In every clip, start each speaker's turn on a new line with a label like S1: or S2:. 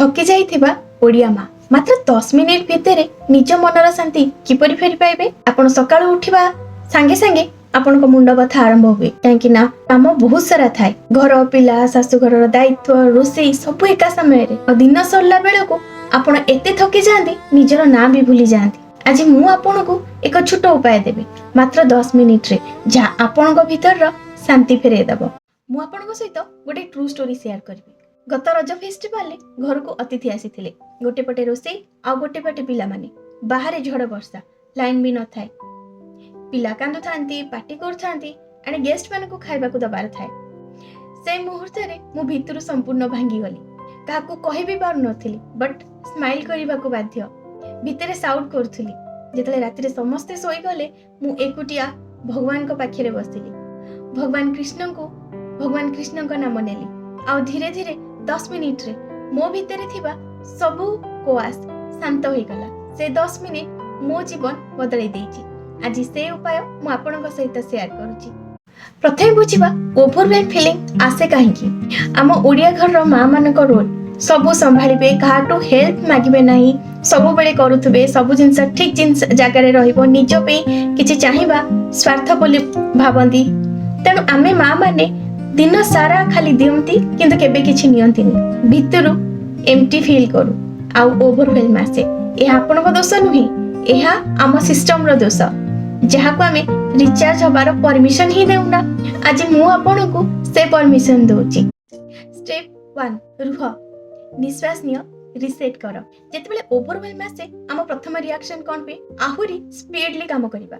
S1: थकी जाइथिबा ओडिया माँ मात्र 10 मिनिट भितर निज मनर शांति किपरि फेरी पाइबे। आपण सकाळु उठिबा सांगे सांगे आपण को मुंड बथा आरंभ हुए कहीं ना काम बहुत सारा थाए। घर पिला शाशुघर दायित्व रोषेई सब एका समय दिन सरला बेल को आपण एते थकी जाती निजर ना भी भूली जाती। आज मु आपण को एक छोट उपाय देबी मात्र 10 मिनिट रे जहाँ आपण भीतर शांति फेरे दब। मु आपण सहित गोटे ट्रू स्टोरी शेयर करबी। गत रज फेस्टिवल घर को अतिथि आसीथिले। गोटे पटे रोषेई आ गोटे पटे पिला माने बाहर झड़ वर्षा लाइन भी न थाए। पिला कांदु थांती पार्टी कर थांती एंड गेस्ट मान को खाइबा को दबार थाए। से मुहूर्त रे मु भितरु संपूर्ण भांगी गली। काकू कहि भी पार नथिली बट स्माइल करबा को बाध्य भितरे साउट करथुली। जेतले रात्रि समस्ते सोई गले मु एकुटिया भगवान को पाखरे बसिली। भगवान कृष्ण को नाम नेली आ धीरे धीरे 10 मिनिट रे मो भितरे थिबा सबु कोआस शांत होई गला। से 10 मिनिट मो जीवन बदलै देछि। आज से उपाय मु आपनक सहित शेयर करूची। प्रथम बुझिबा ओवरवेल फीलिंग आसे काहेकि। आम ओडिया घर माँ मानक रोल सबु संभाळिबे काहाटू हेल्प मागिबे नाही सबु बेले करूथबे सबु जिंस ठीक जिंस जगह रे रहिबो निज पे किछि चाहिबा स्वार्थ बोली भाबंती। तेनु आमे माँ माने दिन सारा खाली दियंती किंतु केबे किछि नियंतीनी भितरु एम्प्टी फील करू आ ओवरवेल मासे। एहा आपनक दोष नुही एहा आम सिस्टम रो दोष जहाँ को आमे रिचार्ज हबार परमिशन ही देउना। आज मु आपन को से परमिशन दोची। स्टेप 1 रुह निश्वास नियो रिसेट कर। जेतेबेले ओवरवेल मासे आम प्रथम रिएक्शन कोन पे आहुरी स्पीडली काम करिबा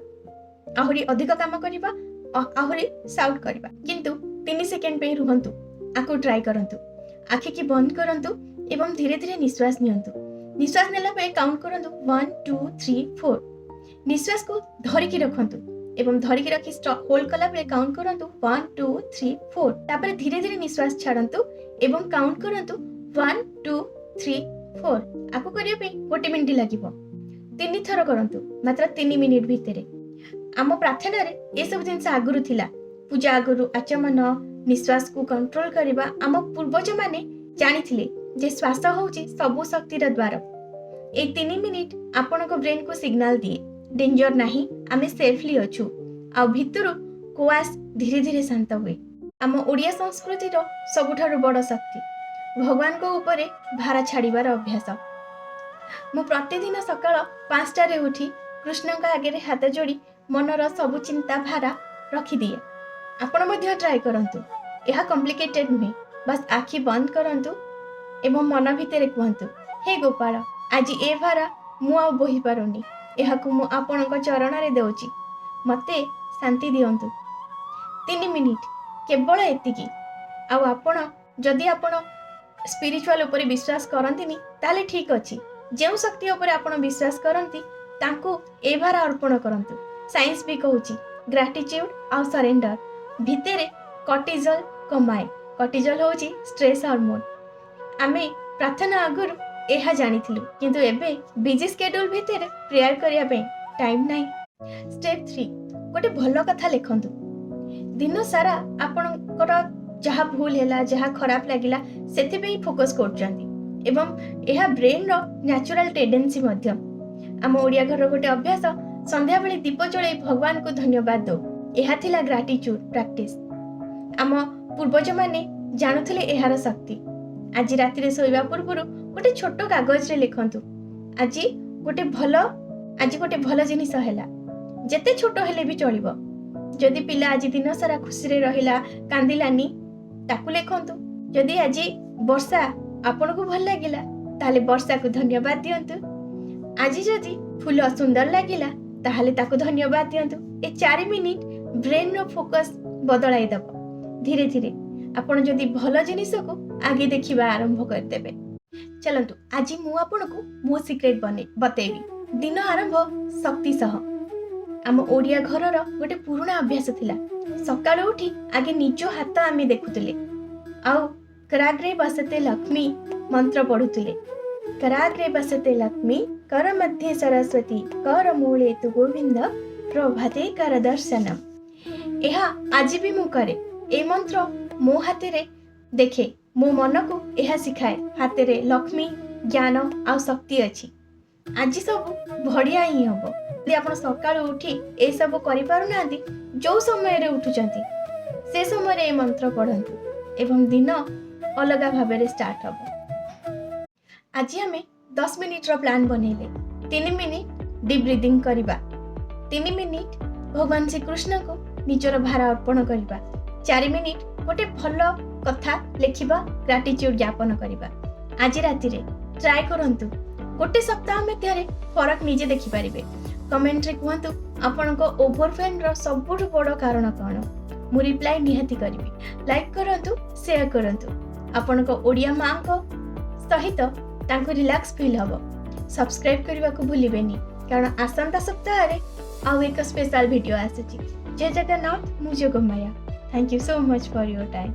S1: आहुरी अधिक काम करिबा आहुरी साउट करिबा किंतु 3 सेकेंड पे रुहंतु आको ट्राई करंतु। आखि की बंद करंतु एवं धीरे धीरे निश्वास नियंतु। निश्वास नेला पे काउंट करंतु 1 2 3 4। निश्वास को धरिकी रखंतु एवं धरिकी रखी होल्ड कला बेले काउंट करंतु 1 2 3 4। तापर धीरे धीरे निश्वास छाड़ंतु एवं काउंट करंतु 1 2 3 4। आको करिया पे 1 मिनिट लागिबो। 3 थर करंतु मात्र 3 मिनिट भितरे। आम प्रार्थना रे ए सब जिंस आगुरु थिला। पूजा आगुरु आचमन निश्वास को कंट्रोल करिबा आम पूर्वज माने जानिथिले जे श्वास होउची सबु शक्तिर द्वार। ए 3 मिनिट आपन को ब्रेन को सिग्नल दिए डेंजर नहीं आमे सेफली अछु आ भितरु कोआस धीरे धीरे शांत हुए। आम ओडिया संस्कृति रो सबुठारु बड़ शक्ति भगवान को ऊपरे भारा छाड़ीबार अभ्यास। मु प्रतिदिन सकाळ 5 रे उठी कृष्ण का आगे हाथ जोड़ी मनर सबु चिंता भारा रखी दिए। आपण मध्य ट्राई करंतु। यह कॉम्प्लिकेटेड नुहे बस आखि बंद करंतु एवं मन भितर कहंतु हे गोपाल आज ए भारा मु आ बोही पारुनी एहाकु मु आपणक चरण रे देउची मते शांति दियंतु। 3 मिनिट केवल एतिकी। आ आपण जदि आपण स्पिरिचुअल ऊपर विश्वास करंतिनी ताले ठीक अछि। जेउ शक्ति ऊपर आपण विश्वास करंती तांको ए भारा अर्पण करंतु। साइंस भी कहूची ग्रैटिट्यूड आ सरेंडर भितरे कॉर्टिजल कमाए। कॉर्टिजल होची स्ट्रेस हार्मोन। आमे प्रार्थना आगुरु एहा जानिथिलु किंतु एबे बिजी स्केड्यूल भितरे प्रेयर करिया पे टाइम नाही। स्टेप 3 गोटे भलो कथा लेखंतु। दिन सारा आपनकर जहा भूल हैला जहा खराब लागिला सेति पे फोकस करचंती एवं एहा ब्रेन रो नेचुरल टेंडेंसी मध्य। आम ओडिया घर गोटे अभ्यास संध्या बेले दीप जळे भगवान को धन्यवाद दो। एहा थिला ग्रैटिट्यूड प्रैक्टिस। आम पूर्वज माने जानुथिले एहार शक्ति। आज राति सोइबा पूर्व गोटे छोट कागज रे लिखंतु आज गोटे भल जिनिस हैला जेते छोट हेले भी चलिबो। जदि पिला आज दिन सारा खुशी रे रहिला कांदिलानी ताकू लिखंतु। जदि आज वर्षा आपन को भल लागिला ताले वर्षा को धन्यवाद दियंतु। आज जदि फूल सुंदर लागिला ताहले ताकू धन्यवाद दियंतु। ए 4 मिनिट ब्रेन रो फोकस बदलाई दब। धीरे धीरे आपण जदि भल जिनिस को आगे देखिबा आरंभ कर देबे। चलंतु आज मु आपण को मो सीक्रेट बतेबी। दिन आरंभ शक्ति सह। आम ओडिया घरर गोटे पुराना अभ्यास थिला। सकाळ उठी आगे निजो हाथ आमे देखुतले आउ कराग्रे बसते लक्ष्मी मंत्र पढुतले। कराग्रे बसते लक्ष्मी कर मध्ये सरस्वती कर मूले तु गोविंद प्रभाते कर दर्शनम। एहा आज भी मु करे। ए मंत्र मो हाथे रे देखे मो मन को यह सिखाए हाथ में लक्ष्मी ज्ञान आ शक्ति अच्छी। आज सब बढ़िया ही हम यदि आप सकाळु उठी ए सब करि पारु नांती जो समय रे उठुचंती से समय रे मंत्र पढ़ंतु एवं दिन अलग भाव स्टार्ट हम। आज आम 10 मिनिट रो प्लान बनैले 3 मिनिट डीप ब्रीदिंग करबा, 3 मिनिट भगवान श्री कृष्ण को निजर भार अर्पण करबा, 4 मिनिट गोटे भल कथा लेखिबा ग्रेटिट्यूड ज्ञापन करबा। आज राति रे ट्राई करंतु गोटे सप्ताह मध्य फरक निजे देखि पारिबे। कमेंट रे कहंतु आपन को ओवरवेम रो सबुठु बड़ कारण कोन। मु रिप्लाई निहाती करबी। लाइक करंतु, शेयर करंतु। आपन को ओडिया मां को सहित तांको रिलैक्स फील हबो। सब्सक्राइब करबा को भूलिबेनी कारण आसंता सप्ताह रे आउ एक स्पेशल वीडियो आसुची। जय जगन्नाथ, मु Yogmaya. Thank you so much for your time.